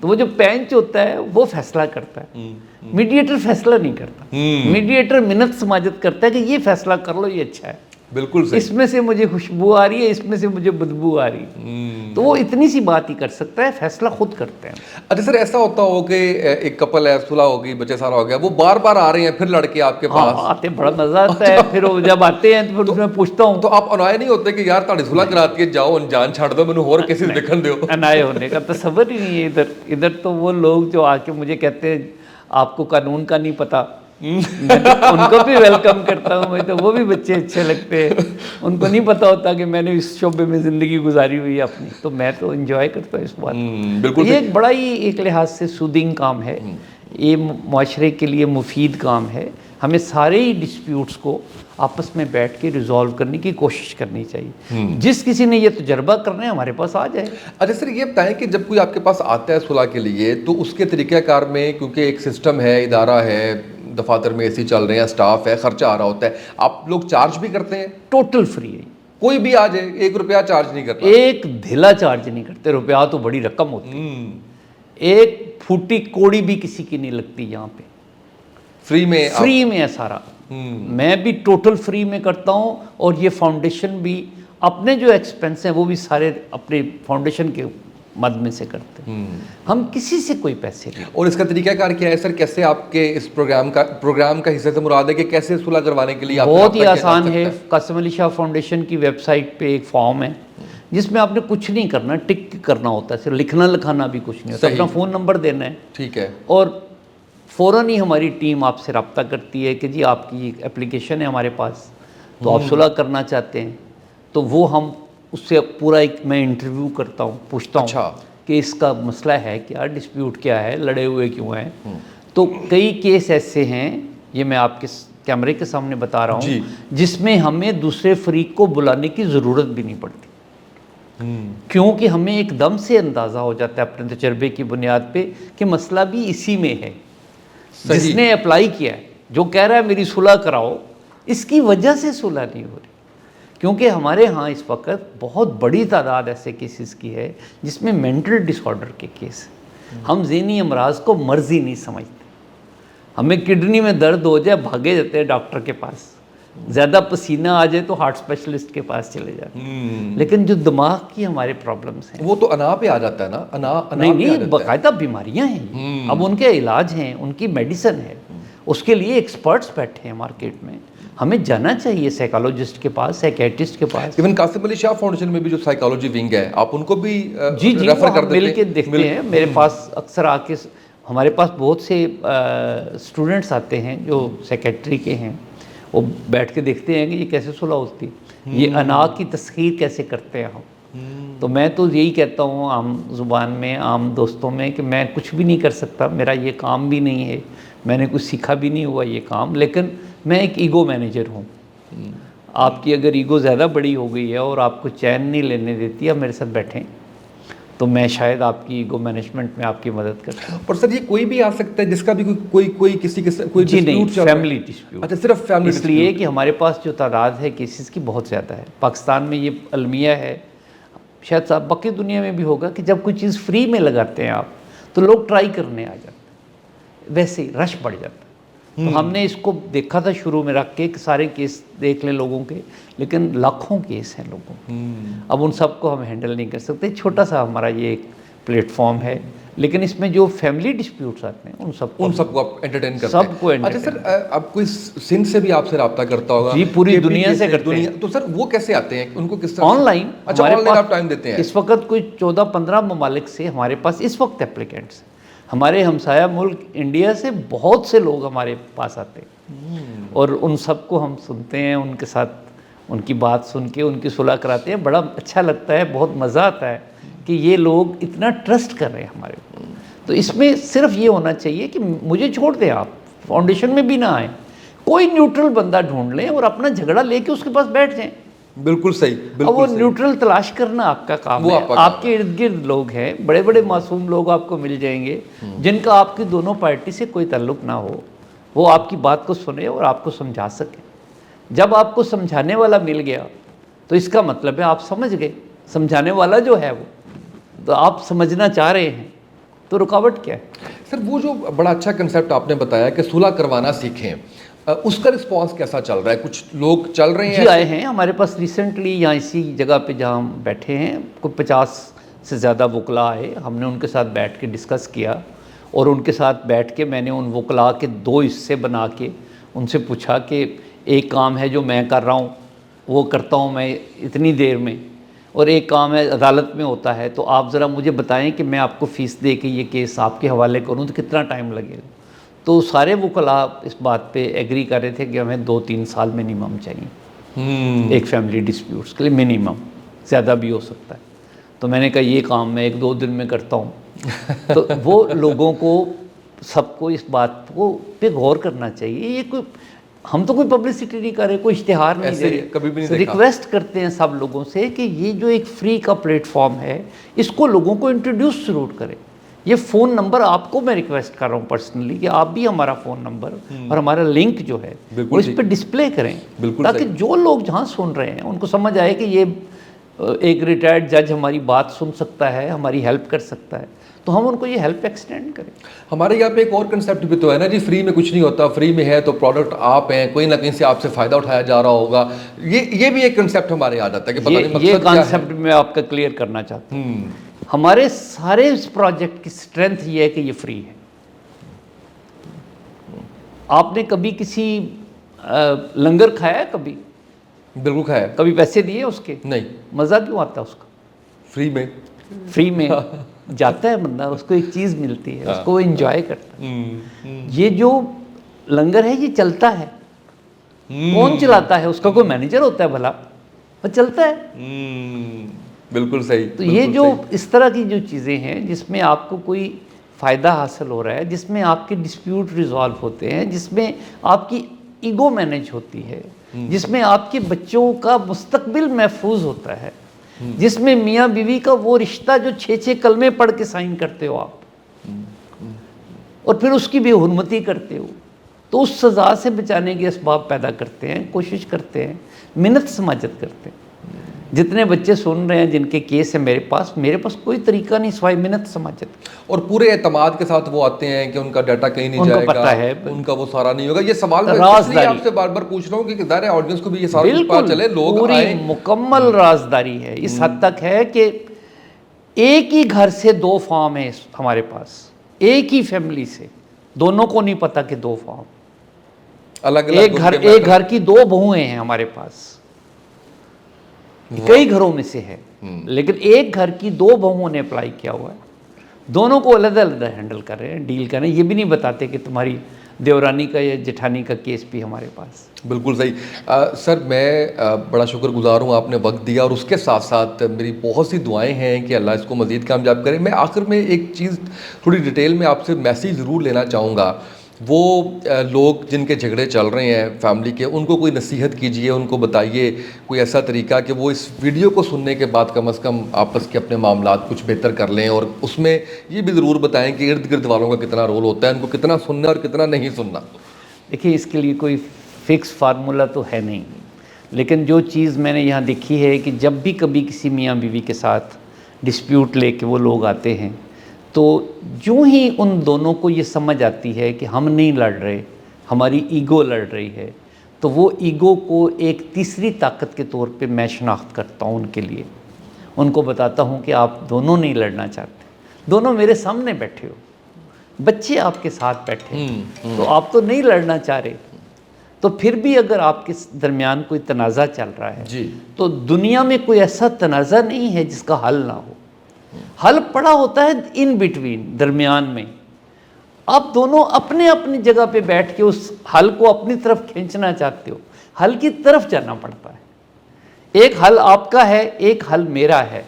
تو وہ جو پینچ ہوتا ہے وہ فیصلہ کرتا ہے. میڈیٹر فیصلہ نہیں کرتا. میڈیٹر منت سماجت کرتا ہے کہ یہ فیصلہ کر لو, یہ اچھا ہے, بالکل صحیح, اس میں سے مجھے خوشبو آ رہی ہے, اس میں سے مجھے بدبو آ رہی ہے. تو وہ اتنی سی بات ہی کر سکتا ہے, فیصلہ خود کرتے ہیں. اچھا سر, ایسا ہوتا ہو کہ ایک کپل ہے, صلح ہو گئی, بچے سارا ہو گیا, وہ بار بار آ رہے ہیں پھر لڑکے آپ کے پاس آتے, بڑا مزہ آتا ہے. پھر وہ جب آتے ہیں تو پھر میں پوچھتا ہوں, تو آپ انائے نہیں ہوتے کہ یار تاڑی صلح کراتی ہے, جاؤ جان چھاڑ دو, مجھے اور کسی دکھن دو. انائے ہونے کا تصور ہی نہیں ہے. ادھر تو وہ لوگ جو آ کے مجھے کہتے ہیں آپ کو قانون کا نہیں پتا, میں ان کو بھی ویلکم کرتا ہوں. میں تو وہ بھی بچے اچھے لگتے ہیں, ان کو نہیں پتا ہوتا کہ میں نے اس شعبے میں زندگی گزاری ہوئی ہے اپنی, تو میں تو انجوائے کرتا ہوں اس بات. بالکل, یہ ایک بڑا ہی ایک لحاظ سے سودنگ کام ہے, یہ معاشرے کے لیے مفید کام ہے. ہمیں سارے ہی ڈسپیوٹس کو آپس میں بیٹھ کے ریزالو کرنے کی کوشش کرنی چاہیے. جس کسی نے یہ تجربہ کرنا ہے ہمارے پاس آ جائے. اچھا سر, یہ بتائیں کہ جب کوئی آپ کے پاس آتا ہے صلح کے لیے, تو اس کے طریقہ کار میں, کیونکہ ایک سسٹم ہے, ادارہ ہے, دفاتر میں اے سی چل رہے ہیں, اسٹاف ہے, خرچہ آ رہا ہوتا ہے, آپ لوگ چارج بھی کرتے ہیں؟ ٹوٹل فری ہے, کوئی بھی آ جائے, 1 روپیہ چارج نہیں کرتا. ایک دھلا چارج نہیں کرتے. روپیہ تو بڑی رقم ہوتی ہے, ایک پھوٹی کوڑی بھی کسی کی نہیں لگتی. یہاں پہ فری میں ہے سارا. میں بھی ٹوٹل فری میں کرتا ہوں, اور یہ فاؤنڈیشن بھی اپنے جو ایکسپینس ہیں وہ بھی سارے اپنے فاؤنڈیشن کے مد میں سے کرتے ہیں. ہم کسی سے کوئی پیسے نہیں. اور اس کا طریقہ کار کیا ہے سر؟ کیسے آپ کے اس پروگرام کا حصے سے مراد ہے کہ کیسے صلح کروانے کے لیے؟ بہت ہی آسان ہے. قاسم علی شاہ فاؤنڈیشن کی ویب سائٹ پہ ایک فارم ہے جس میں آپ نے کچھ نہیں کرنا, ٹک کرنا ہوتا ہے, صرف لکھنا لکھانا بھی کچھ نہیں ہوتا. اپنا فون نمبر دینا ہے, ٹھیک ہے, اور فوراً ہی ہماری ٹیم آپ سے رابطہ کرتی ہے کہ جی آپ کی اپلیکیشن ہے ہمارے پاس, تو آپ صلح کرنا چاہتے ہیں, تو وہ ہم اس سے پورا ایک میں انٹرویو کرتا ہوں, پوچھتا ہوں اچھا کہ اس کا مسئلہ ہے کیا, ڈسپیوٹ کیا ہے, لڑے ہوئے کیوں ہیں. تو کئی کیس ایسے ہیں, یہ میں آپ کے کیمرے کے سامنے بتا رہا ہوں, جس میں ہمیں دوسرے فریق کو بلانے کی ضرورت بھی نہیں پڑتی, کیونکہ ہمیں ایک دم سے اندازہ ہو جاتا ہے اپنے تجربے کی بنیاد پہ کہ مسئلہ بھی اسی میں ہے. جس نے اپلائی کیا ہے, جو کہہ رہا ہے میری صلح کراؤ, اس کی وجہ سے صلح نہیں ہو رہی. کیونکہ ہمارے ہاں اس وقت بہت بڑی تعداد ایسے کیسز کی ہے جس میں مینٹل ڈس آرڈر کے کیس ہیں. ہم ذہنی امراض کو مرض ہی نہیں سمجھتے. ہمیں کڈنی میں درد ہو جائے بھاگے جاتے ہیں ڈاکٹر کے پاس, زیادہ پسینہ آ جائے تو ہارٹ اسپیشلسٹ کے پاس چلے جاتے ہیں. لیکن جو دماغ کی ہمارے پرابلمس ہیں وہ تو انا پہ آ جاتا ہے نا, نہیں باقاعدہ بیماریاں ہیں. اب ان کے علاج ہیں, ان کی میڈیسن ہے, اس کے لیے ایکسپرٹس بیٹھے ہیں مارکیٹ میں. ہمیں جانا چاہیے سائیکالوجسٹ کے پاس, سائیکیٹرسٹ کے پاس. ایون قاسم علی شاہ فاؤنڈیشن میں بھی جو سائیکالوجی ونگ ہے, آپ ان کو بھی جی ریفر کر دیتے ہیں؟ مل کے دیکھتے ہیں. میرے پاس اکثر آ کے, ہمارے پاس بہت سے اسٹوڈنٹس آتے ہیں جو سیکیٹری کے ہیں, وہ بیٹھ کے دیکھتے ہیں کہ یہ کیسے صلح ہوتی, یہ انا کی تسخیر کیسے کرتے ہیں ہم. تو میں تو یہی کہتا ہوں عام زبان میں, عام دوستوں میں, کہ میں کچھ بھی نہیں کر سکتا, میرا یہ کام بھی نہیں ہے, میں نے کچھ سیکھا بھی نہیں ہوا یہ کام, لیکن میں ایک ایگو مینیجر ہوں. آپ کی اگر ایگو زیادہ بڑی ہو گئی ہے اور آپ کو چین نہیں لینے دیتی, آپ میرے ساتھ بیٹھیں, تو میں شاید آپ کی ایگو مینجمنٹ میں آپ کی مدد کرتا ہوں. اور سر یہ کوئی بھی آ سکتا ہے جس کا بھی کوئی کسی کے کوئی جی نہیں, ڈسپیوٹ؟ Family dispute. اچھا, صرف فیملی اس لیے کہ ہمارے پاس جو تعداد ہے کیسز کی بہت زیادہ ہے. پاکستان میں یہ المیہ ہے, شاید صاحب باقی دنیا میں بھی ہوگا, کہ جب کوئی چیز فری میں لگاتے ہیں آپ تو لوگ ٹرائی کرنے آ جاتے ہیں, ویسے ہی رش بڑھ جاتا ہے. تو ہم نے اس کو دیکھا تھا شروع میں رکھ کے کہ سارے کیس دیکھ لیں لوگوں کے, لیکن لاکھوں کیس ہیں لوگوں کے. اب ان سب کو ہم ہینڈل نہیں کر سکتے. چھوٹا سا ہمارا یہ ایک پلیٹ فارم ہے, لیکن اس میں جو فیملی ڈسپیوٹس آتے ہیں ان سب کو آپ انٹرٹین کرتے ہیں. سب کو اچھا سر, اب کوئی سندھ سے بھی آپ سے رابطہ کرتا ہوگا؟ جی, پوری دنیا سے کرتے ہیں. تو سر وہ کیسے آتے ہیں, ان کو کس طرح؟ On line. اچھا, آن لائن آپ ٹائم دیتے ہیں. اس وقت کوئی 14-15 ممالک سے ہمارے پاس اس وقت اپلیکینٹس ہیں. ہمارے ہمسایہ ملک انڈیا سے بہت سے لوگ ہمارے پاس آتے ہیں, اور ان سب کو ہم سنتے ہیں, ان کے ساتھ ان کی بات سن کے ان کی صلح کراتے ہیں. بڑا اچھا لگتا ہے, بہت مزہ آتا ہے کہ یہ لوگ اتنا ٹرسٹ کر رہے ہیں ہمارے اوپر. تو اس میں صرف یہ ہونا چاہیے کہ مجھے چھوڑ دیں, آپ فاؤنڈیشن میں بھی نہ آئیں, کوئی نیوٹرل بندہ ڈھونڈ لیں اور اپنا جھگڑا لے کے اس کے پاس بیٹھ جائیں. بالکل صحیح, بالکل. اب وہ نیوٹرل تلاش کرنا آپ کا کام ہے. آپ کے ارد گرد لوگ ہیں, بڑے بڑے معصوم لوگ آپ کو مل جائیں گے جن کا آپ کی دونوں پارٹی سے کوئی تعلق نہ ہو, وہ آپ کی بات کو سنے اور آپ کو سمجھا سکیں. جب آپ کو سمجھانے والا مل گیا تو اس کا مطلب ہے آپ سمجھ گئے. سمجھانے والا جو ہے وہ, تو آپ سمجھنا چاہ رہے ہیں, تو رکاوٹ کیا ہے؟ سر وہ جو بڑا اچھا کنسیپٹ آپ نے بتایا کہ صلح کروانا سیکھیں, اس کا رسپانس کیسا چل رہا ہے؟ کچھ لوگ چل رہے ہیں؟ جی آئے ہیں ہمارے پاس ریسنٹلی, یہاں اسی جگہ پہ جہاں ہم بیٹھے ہیں, کوئی 50 سے زیادہ وکلا آئے. ہم نے ان کے ساتھ بیٹھ کے ڈسکس کیا, اور ان کے ساتھ بیٹھ کے میں نے ان وکلا کے 2 حصے بنا کے ان سے پوچھا کہ ایک کام ہے جو میں کر رہا ہوں, وہ کرتا ہوں میں اتنی دیر میں, اور ایک کام ہے عدالت میں ہوتا ہے, تو آپ ذرا مجھے بتائیں کہ میں آپ کو فیس دے کے یہ کیس آپ کے حوالے کروں تو کتنا ٹائم لگے گا. تو سارے وکلاء اس بات پہ ایگری کر رہے تھے کہ ہمیں 2-3 سال منیمم چاہیے ایک فیملی ڈسپیوٹس کے لیے, منیمم, زیادہ بھی ہو سکتا ہے. تو میں نے کہا یہ کام میں 1-2 دن میں کرتا ہوں. تو وہ لوگوں کو, سب کو اس بات کو پہ غور کرنا چاہیے. یہ کوئی, ہم تو کوئی پبلسٹی نہیں کر رہے, کوئی اشتہار نہیں دے رہے, کبھی بھی نہیں دیکھا. ریکویسٹ کرتے ہیں سب لوگوں سے کہ یہ جو ایک فری کا پلیٹ فارم ہے اس کو لوگوں کو انٹروڈیوس ضرور کریں. یہ فون نمبر آپ کو میں ریکویسٹ کر رہا ہوں پرسنلی کہ آپ بھی ہمارا فون نمبر اور ہمارا لنک جو ہے وہ اس پہ ڈسپلے کریں, تاکہ جو لوگ جہاں سن رہے ہیں ان کو سمجھ آئے کہ یہ ایک ریٹائرڈ جج ہماری بات سن سکتا ہے, ہماری ہیلپ کر سکتا ہے, تو ہم ان کو یہ ہیلپ ایکسٹینڈ کریں. ہمارے یہاں پہ ایک اور کنسیپٹ بھی تو ہے نا جی, فری میں کچھ نہیں ہوتا, فری میں ہے تو پروڈکٹ آپ ہیں, کوئی نہ کہیں سے آپ سے فائدہ اٹھایا جا رہا ہوگا. یہ بھی ایک کنسیپٹ ہمارے آ جاتا ہے کہ پتہ نہیں مقصد کیا ہے. یہ کانسیپٹ میں آپ کا کلیئر کرنا چاہتا ہوں. ہمارے سارے اس پروجیکٹ کی اسٹرینتھ یہ ہے کہ یہ فری ہے. آپ نے کبھی کسی لنگر کھایا ہے؟ کبھی بالکل کھایا. کبھی پیسے دیے اس کے؟ نہیں. مزہ کیوں آتا اس کا؟ فری میں جاتا ہے بندہ, اس کو ایک چیز ملتی ہے, اس کو وہ انجوائے کرتا ہے. یہ جو لنگر ہے یہ چلتا ہے, کون چلاتا ہے؟ اس کا کوئی مینیجر ہوتا ہے بھلا, وہ چلتا ہے. بالکل صحیح. تو یہ جو اس طرح کی جو چیزیں ہیں جس میں آپ کو کوئی فائدہ حاصل ہو رہا ہے، جس میں آپ کے ڈسپیوٹ ریزالو ہوتے ہیں، جس میں آپ کی ایگو مینیج ہوتی ہے، جس میں آپ کے بچوں کا مستقبل محفوظ ہوتا ہے، جس میں میاں بیوی کا وہ رشتہ جو 6 کلمے پڑھ کے سائن کرتے ہو آپ اور پھر اس کی بے حرمتی کرتے ہو، تو اس سزا سے بچانے کے اسباب پیدا کرتے ہیں، کوشش کرتے ہیں، منت سماجت کرتے ہیں. جتنے بچے سن رہے ہیں جن کے کیس ہیں میرے پاس کوئی طریقہ نہیں سوائے منت سماجت. اور پورے اعتماد کے ساتھ وہ آتے ہیں کہ ان کا ڈیٹا کہیں نہیں جائے گا، ان کا وہ سارا نہیں ہوگا. یہ سوال میں اس لیے آپ سے بار بار پوچھ رہا ہوں کہ ظاہر ہے آڈینس کو بھی یہ سارا کچھ پتہ چلے، لوگ پوری مکمل رازداری ہے. اس حد تک ہے کہ ایک ہی گھر سے 2 فارم ہیں ہمارے پاس، ایک ہی فیملی سے، دونوں کو نہیں پتا کہ 2 فارم الگ ایک گھر کی 2 بہویں ہیں ہمارے پاس. کئی گھروں میں سے ہے لیکن ایک گھر کی 2 بہوؤں نے اپلائی کیا ہوا ہے، دونوں کو علیحدہ علیحدہ ہینڈل کر رہے ہیں، ڈیل کر رہے ہیں. یہ بھی نہیں بتاتے کہ تمہاری دیورانی کا یا جٹھانی کا کیس بھی ہمارے پاس. بالکل صحیح. سر میں بڑا شکر گزار ہوں آپ نے وقت دیا، اور اس کے ساتھ ساتھ میری بہت سی دعائیں ہیں کہ اللہ اس کو مزید کامیاب کرے. میں آخر میں ایک چیز تھوڑی ڈیٹیل میں آپ سے میسیج ضرور لینا چاہوں گا. وہ لوگ جن کے جھگڑے چل رہے ہیں فیملی کے، ان کو کوئی نصیحت کیجئے، ان کو بتائیے کوئی ایسا طریقہ کہ وہ اس ویڈیو کو سننے کے بعد کم از کم آپس کے اپنے معاملات کچھ بہتر کر لیں. اور اس میں یہ بھی ضرور بتائیں کہ ارد گرد والوں کا کتنا رول ہوتا ہے، ان کو کتنا سننا اور کتنا نہیں سننا. دیکھیے اس کے لیے کوئی فکس فارمولہ تو ہے نہیں، لیکن جو چیز میں نے یہاں دیکھی ہے کہ جب بھی کبھی کسی میاں بیوی کے ساتھ ڈسپیوٹ لے کے وہ لوگ آتے ہیں تو جو ہی ان دونوں کو یہ سمجھ آتی ہے کہ ہم نہیں لڑ رہے، ہماری ایگو لڑ رہی ہے، تو وہ ایگو کو ایک تیسری طاقت کے طور پہ میں شناخت کرتا ہوں ان کے لیے. ان کو بتاتا ہوں کہ آپ دونوں نہیں لڑنا چاہتے، دونوں میرے سامنے بیٹھے ہو، بچے آپ کے ساتھ بیٹھے تو آپ تو نہیں لڑنا چاہ رہے. تو پھر بھی اگر آپ کے درمیان کوئی تنازع چل رہا ہے تو دنیا میں کوئی ایسا تنازع نہیں ہے جس کا حل نہ ہو. حل پڑا ہوتا ہے ان بٹوین، درمیان میں. آپ دونوں اپنے اپنی جگہ پہ بیٹھ کے اس حل کو اپنی طرف کھینچنا چاہتے ہو، حل کی طرف جانا پڑتا ہے. ایک حل آپ کا ہے، ایک حل میرا ہے.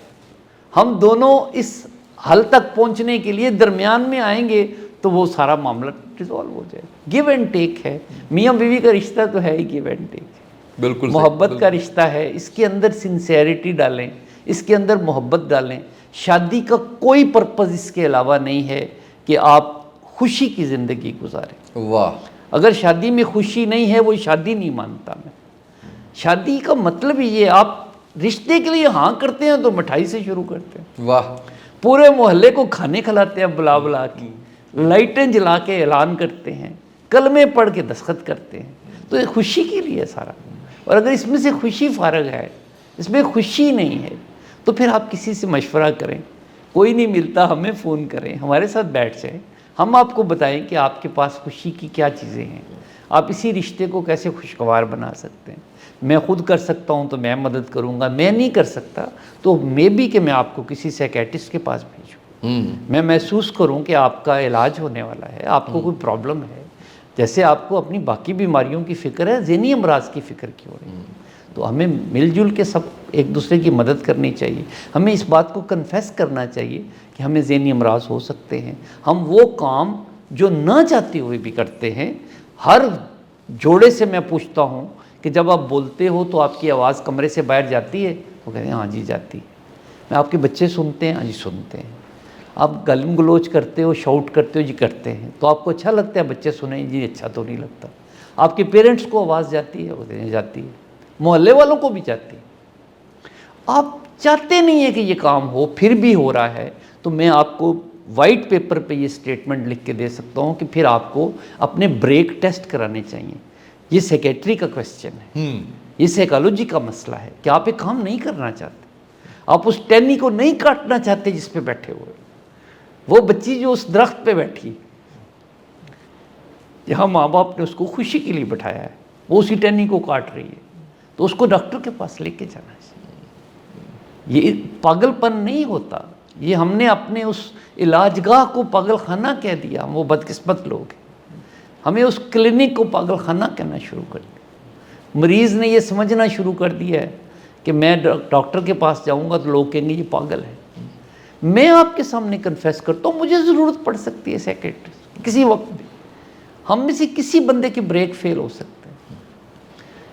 ہم دونوں اس حل تک پہنچنے کے لیے درمیان میں آئیں گے تو وہ سارا معاملہ ریزالو ہو جائے. گیو اینڈ ٹیک ہے، میاں بیوی کا رشتہ تو ہے ہی گیو اینڈ ٹیک. بالکل محبت کا رشتہ ہے، اس کے اندر سنسیئرٹی ڈالیں، اس کے اندر محبت ڈالیں. شادی کا کوئی پرپز اس کے علاوہ نہیں ہے کہ آپ خوشی کی زندگی گزاریں. واہ. اگر شادی میں خوشی نہیں ہے وہ شادی نہیں مانتا میں. شادی کا مطلب ہی یہ، آپ رشتے کے لیے ہاں کرتے ہیں تو مٹھائی سے شروع کرتے ہیں. واہ. پورے محلے کو کھانے کھلاتے ہیں بلا بلا کے، لائٹیں جلا کے اعلان کرتے ہیں، کلمے پڑھ کے دستخط کرتے ہیں. تو یہ خوشی کے لیے سارا. اور اگر اس میں سے خوشی فارغ ہے، اس میں خوشی نہیں ہے، تو پھر آپ کسی سے مشورہ کریں. کوئی نہیں ملتا ہمیں فون کریں، ہمارے ساتھ بیٹھ جائیں، ہم آپ کو بتائیں کہ آپ کے پاس خوشی کی کیا چیزیں ہیں، آپ اسی رشتے کو کیسے خوشگوار بنا سکتے ہیں. میں خود کر سکتا ہوں تو میں مدد کروں گا، میں نہیں کر سکتا تو مے بی کہ میں آپ کو کسی سائیکیٹرسٹ کے پاس بھیجوں. میں محسوس کروں کہ آپ کا علاج ہونے والا ہے، آپ کو کوئی پرابلم ہے. جیسے آپ کو اپنی باقی بیماریوں کی فکر ہے، ذہنی امراض کی فکر کیوں نہیں؟ تو ہمیں مل جل کے سب ایک دوسرے کی مدد کرنی چاہیے. ہمیں اس بات کو کنفیس کرنا چاہیے کہ ہمیں ذہنی امراض ہو سکتے ہیں. ہم وہ کام جو نہ چاہتے ہوئے بھی کرتے ہیں. ہر جوڑے سے میں پوچھتا ہوں کہ جب آپ بولتے ہو تو آپ کی آواز کمرے سے باہر جاتی ہے؟ وہ کہتے ہیں ہاں جی جاتی ہے. میں آپ کے بچے سنتے ہیں؟ ہاں جی سنتے ہیں. آپ گلم گلوچ کرتے ہو، شاؤٹ کرتے ہو؟ جی کرتے ہیں. تو آپ کو اچھا لگتا ہے بچے سنیں؟ جی اچھا تو نہیں لگتا. آپ کے پیرنٹس کو آواز جاتی ہے؟ وہ کہتے ہیں جاتی ہے. محلے والوں کو بھی جاتی ہے. آپ چاہتے نہیں ہیں کہ یہ کام ہو، پھر بھی ہو رہا ہے. تو میں آپ کو وائٹ پیپر پہ یہ سٹیٹمنٹ لکھ کے دے سکتا ہوں کہ پھر آپ کو اپنے بریک ٹیسٹ کرانے چاہیے. یہ سیکیٹری کا کویسچن ہے، یہ سائیکالوجی کا مسئلہ ہے کہ آپ ایک کام نہیں کرنا چاہتے، آپ اس ٹہنی کو نہیں کاٹنا چاہتے جس پہ بیٹھے ہوئے. وہ بچی جو اس درخت پہ بیٹھی، جہاں ماں باپ نے اس کو خوشی کے لیے بٹھایا ہے، وہ اسی ٹہنی کو کاٹ رہی ہے، تو اس کو ڈاکٹر کے پاس لے کے جانا چاہیے. یہ پاگل پن نہیں ہوتا، یہ ہم نے اپنے اس علاج گاہ کو پاگل خانہ کہہ دیا. ہم وہ بدقسمت لوگ ہیں، ہمیں اس کلینک کو پاگل خانہ کہنا شروع کر دیا. مریض نے یہ سمجھنا شروع کر دیا ہے کہ میں ڈاکٹر کے پاس جاؤں گا تو لوگ کہیں گے یہ پاگل ہے. میں آپ کے سامنے کنفیس کرتا ہوں مجھے ضرورت پڑ سکتی ہے سیکریٹری کسی وقت بھی. ہم میں سے کسی بندے کی بریک فیل ہو سکتے ہیں.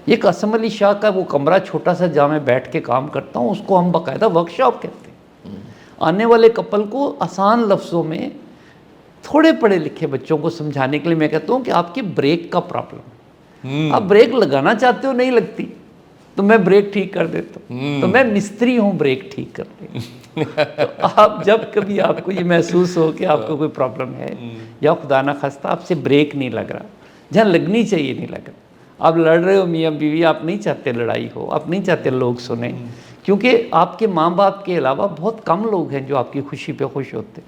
یہ قاسم علی شاہ کا وہ کمرہ چھوٹا سا جہاں میں بیٹھ کے کام کرتا ہوں اس کو ہم باقاعدہ ورک شاپ کہتے ہیں. آنے والے کپل کو آسان لفظوں میں تھوڑے پڑھے لکھے بچوں کو سمجھانے کے لیے میں کہتا ہوں کہ آپ کی بریک کا پرابلم ہے. آپ بریک لگانا چاہتے ہو نہیں لگتی تو میں بریک ٹھیک کر دیتا ہوں. تو میں مستری ہوں بریک ٹھیک کرنے. تو آپ جب کبھی آپ کو یہ محسوس ہو کہ آپ کو کوئی پرابلم ہے یا خدا نخواستہ آپ سے بریک نہیں لگ رہا جہاں لگنی چاہیے نہیں لگ رہا, آپ لڑ رہے ہو میاں بیوی, آپ نہیں چاہتے لڑائی ہو, آپ نہیں چاہتے لوگ سنیں, کیونکہ آپ کے ماں باپ کے علاوہ بہت کم لوگ ہیں جو آپ کی خوشی پہ خوش ہوتے.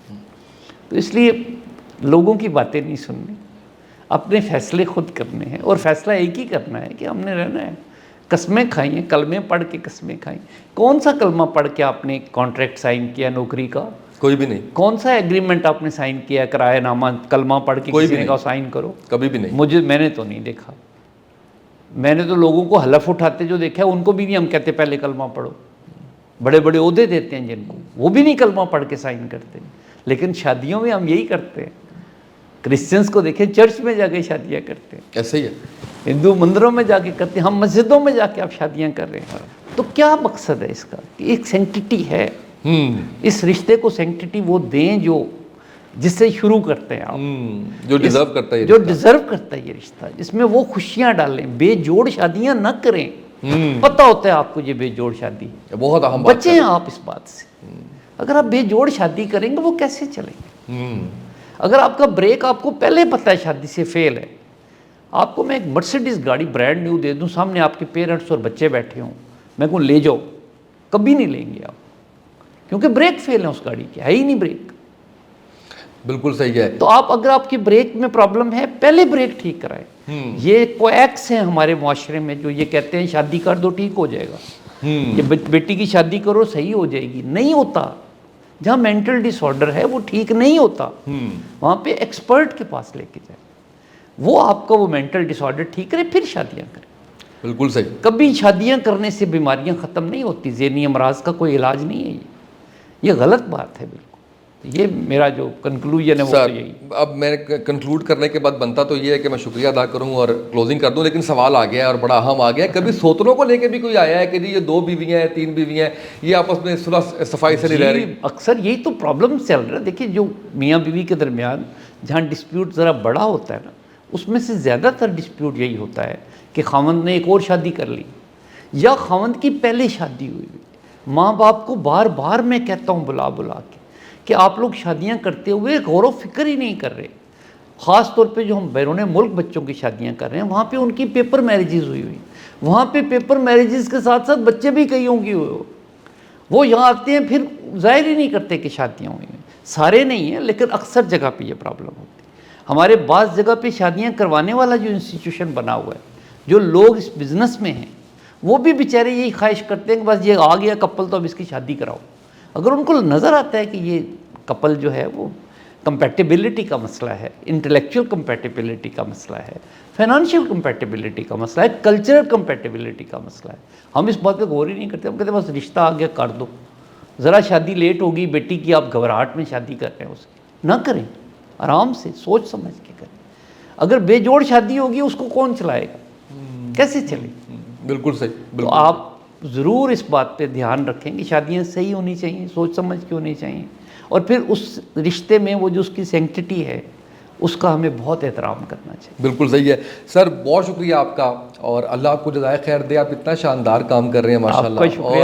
تو اس لیے لوگوں کی باتیں نہیں سننی, اپنے فیصلے خود کرنے ہیں. اور فیصلہ ایک ہی کرنا ہے کہ ہم نے رہنا ہے. قسمیں کھائی ہیں, کلمے پڑھ کے قسمیں کھائیں. کون سا کلمہ پڑھ کے آپ نے کانٹریکٹ سائن کیا نوکری کا؟ کوئی بھی نہیں. کون سا ایگریمنٹ آپ نے سائن کیا کرایہ نامہ کلمہ پڑھ کے کسی نے کہا سائن کرو؟ کبھی بھی نہیں. میں نے تو نہیں دیکھا. میں نے تو لوگوں کو حلف اٹھاتے جو دیکھا ہے ان کو بھی نہیں ہم کہتے پہلے کلمہ پڑھو. بڑے بڑے عہدے دیتے ہیں جن کو, وہ بھی نہیں کلمہ پڑھ کے سائن کرتے. لیکن شادیوں میں ہم یہی کرتے ہیں. کرسچنس کو دیکھیں چرچ میں جا کے شادیاں کرتے ہیں, ایسے ہی ہے. ہندو مندروں میں جا کے کرتے ہیں, ہم مسجدوں میں جا کے آپ شادیاں کر رہے ہیں. تو کیا مقصد ہے اس کا؟ کہ ایک سینکٹیٹی ہے, اس رشتے کو سینکٹیٹی وہ دیں جو جس سے شروع کرتے ہیں آپ, جو ڈیزرو کرتا ہے, جو ڈیزرو کرتا ہے یہ رشتہ, جس میں وہ خوشیاں ڈالیں. بے جوڑ شادیاں نہ کریں. پتہ ہوتا ہے آپ کو یہ بے جوڑ شادی, بہت اہم بات. بچیں آپ اس بات سے. اگر آپ بے جوڑ شادی کریں گے وہ کیسے چلیں گے؟ اگر آپ کا بریک آپ کو پہلے پتہ ہے شادی سے فیل ہے, آپ کو میں ایک مرسیڈیز گاڑی برانڈ نیو دے دوں, سامنے آپ کے پیرنٹس اور بچے بیٹھے ہوں, میں کہوں لے جاؤ, کبھی نہیں لیں گے آپ, کیونکہ بریک فیل ہے اس گاڑی کی, ہے ہی نہیں بریک. بالکل صحیح ہے. تو آپ اگر آپ کی بریک میں پرابلم ہے پہلے بریک ٹھیک کرائیں. یہ کویکس ہیں ہمارے معاشرے میں جو یہ کہتے ہیں شادی کر دو ٹھیک ہو جائے گا, یہ بیٹی کی شادی کرو صحیح ہو جائے گی. نہیں ہوتا. جہاں مینٹل ڈس آرڈر ہے وہ ٹھیک نہیں ہوتا, وہاں پہ ایکسپرٹ کے پاس لے کے جائیں, وہ آپ کا وہ مینٹل ڈس آرڈر ٹھیک کرے پھر شادیاں کریں. بالکل صحیح. کبھی شادیاں کرنے سے بیماریاں ختم نہیں ہوتی, ذہنی امراض کا کوئی علاج نہیں ہے. یہ غلط بات ہے بالکل. یہ میرا جو کنکلوژن ہے وہ تو یہی. اب میں کنکلوڈ کرنے کے بعد بنتا تو یہ ہے کہ میں شکریہ ادا کروں اور کلوزنگ کر دوں, لیکن سوال آ گیا ہے اور بڑا اہم آ گیا ہے. کبھی سوتنوں کو لے کے بھی کوئی آیا ہے کہ جی یہ 2 بیویاں ہیں 3 بیویاں ہیں, یہ آپس میں صلح صفائی سے نہیں رہ رہی؟ اکثر یہی تو پرابلم چل رہا ہے. دیکھیے جو میاں بیوی کے درمیان جہاں ڈسپیوٹ ذرا بڑا ہوتا ہے نا, اس میں سے زیادہ تر ڈسپیوٹ یہی ہوتا ہے کہ خاوند نے ایک اور شادی کر لی, یا خاوند کی پہلے شادی ہوئی. ماں باپ کو بار بار میں کہتا ہوں بلا بلا کے کہ آپ لوگ شادیاں کرتے ہوئے غور و فکر ہی نہیں کر رہے. خاص طور پہ جو ہم بیرون ملک بچوں کی شادیاں کر رہے ہیں وہاں پہ ان کی پیپر میرجز ہوئی, وہاں پہ پیپر میرجز کے ساتھ ساتھ بچے بھی کئیوں کی ہوئے. وہ یہاں آتے ہیں پھر ظاہر ہی نہیں کرتے کہ شادیاں ہوئی ہیں. سارے نہیں ہیں لیکن اکثر جگہ پہ یہ پرابلم ہوتی ہے. ہمارے بعض جگہ پہ شادیاں کروانے والا جو انسٹیٹیوشن بنا ہوا ہے, جو لوگ اس بزنس میں ہیں, وہ بھی بیچارے یہی خواہش کرتے ہیں کہ بس یہ آ گیا کپل تو اب اس کی شادی کراؤ. اگر ان کو نظر آتا ہے کہ یہ کپل جو ہے وہ کمپیٹیبلٹی کا مسئلہ ہے, انٹلیکچوئل کمپیٹیبلٹی کا مسئلہ ہے, فائنانشیل کمپیٹیبلٹی کا مسئلہ ہے, کلچرل کمپیٹیبلٹی کا مسئلہ ہے, ہم اس بات پہ غور ہی نہیں کرتے. ہم کہتے ہیں بس رشتہ آ گیا کر دو, ذرا شادی لیٹ ہوگی بیٹی کی, آپ گھبراہٹ میں شادی کر رہے ہیں اس کی. نہ کریں, آرام سے سوچ سمجھ کے کریں. اگر بے جوڑ شادی ہوگی اس کو کون چلائے گا, کیسے چلے؟ بالکل صحیح. تو آپ ضرور اس بات پہ دھیان رکھیں کہ شادیاں صحیح ہونی چاہیے, سوچ سمجھ کے ہونی چاہیے, اور پھر اس رشتے میں وہ جو اس کی سینکٹیٹی ہے اس کا ہمیں بہت احترام کرنا چاہیے. بالکل صحیح ہے سر, بہت شکریہ آپ کا, اور اللہ آپ کو جزائے خیر دے. آپ اتنا شاندار کام کر رہے ہیں ماشاء اللہ, اور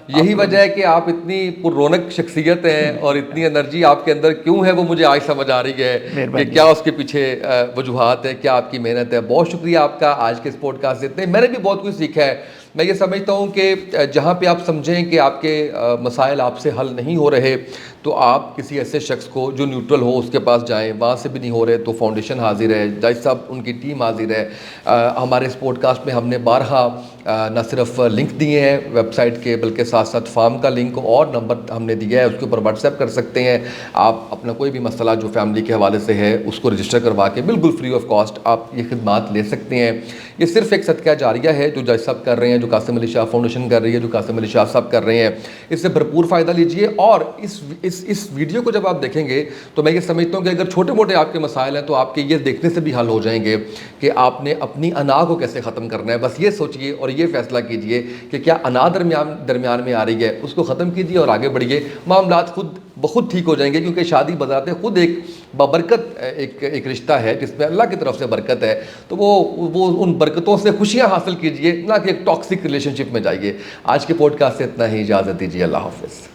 یہی وجہ ہے کہ آپ اتنی پر رونق شخصیت ہیں اور اتنی انرجی آپ کے اندر کیوں ہے وہ مجھے آج سمجھ آ رہی ہے کہ کیا اس کے پیچھے وجوہات ہے, کیا آپ کی محنت ہے. بہت شکریہ آپ کا آج کے اس پوڈ کاسٹ سے. میں نے بھی بہت کچھ سیکھا ہے. میں یہ سمجھتا ہوں کہ جہاں پہ آپ سمجھیں کہ آپ کے مسائل آپ سے حل نہیں ہو رہے تو آپ کسی ایسے شخص کو جو نیوٹرل ہو اس کے پاس جائیں. وہاں سے بھی نہیں ہو رہے تو فاؤنڈیشن حاضر ہے, جج صاحب ان کی ٹیم حاضر ہے. ہمارے اس پوڈ کاسٹ میں ہم نے بارہا نہ صرف لنک دیے ہیں ویب سائٹ کے بلکہ ساتھ ساتھ فارم کا لنک اور نمبر ہم نے دیا ہے، اس کے اوپر واٹس ایپ کر سکتے ہیں آپ اپنا کوئی بھی مسئلہ جو فیملی کے حوالے سے ہے اس کو رجسٹر کروا کے بالکل فری آف کاسٹ آپ یہ خدمات لے سکتے ہیں۔ یہ صرف ایک صدقہ جاریہ ہے جو جج صاحب کر رہے ہیں، جو قاسم علی شاہ فاؤنڈیشن کر رہی ہے، جو قاسم علی شاہ صاحب کر رہے ہیں، اس سے بھرپور فائدہ لیجئے۔ اور اس ویڈیو کو جب آپ دیکھیں گے تو میں یہ سمجھتا ہوں کہ اگر چھوٹے موٹے آپ کے مسائل ہیں تو آپ کے یہ دیکھنے سے بھی حل ہو جائیں گے کہ آپ نے اپنی انا کو کیسے ختم کرنا ہے۔ بس یہ سوچئے اور یہ فیصلہ کیجئے کہ کیا انا درمیان میں آ رہی ہے، اس کو ختم کیجئے اور آگے بڑھیے، معاملات خود بخود ٹھیک ہو جائیں گے، کیونکہ شادی بذات خود ایک بابرکت ایک رشتہ ہے جس میں اللہ کی طرف سے برکت ہے، تو وہ ان برکتوں سے خوشیاں حاصل کیجئے، نہ کہ ایک ٹاکسک ریلیشن شپ میں جائیے۔ آج کے پوڈ کاسٹ سے اتنا ہی، اجازت دیجیے، اللہ حافظ۔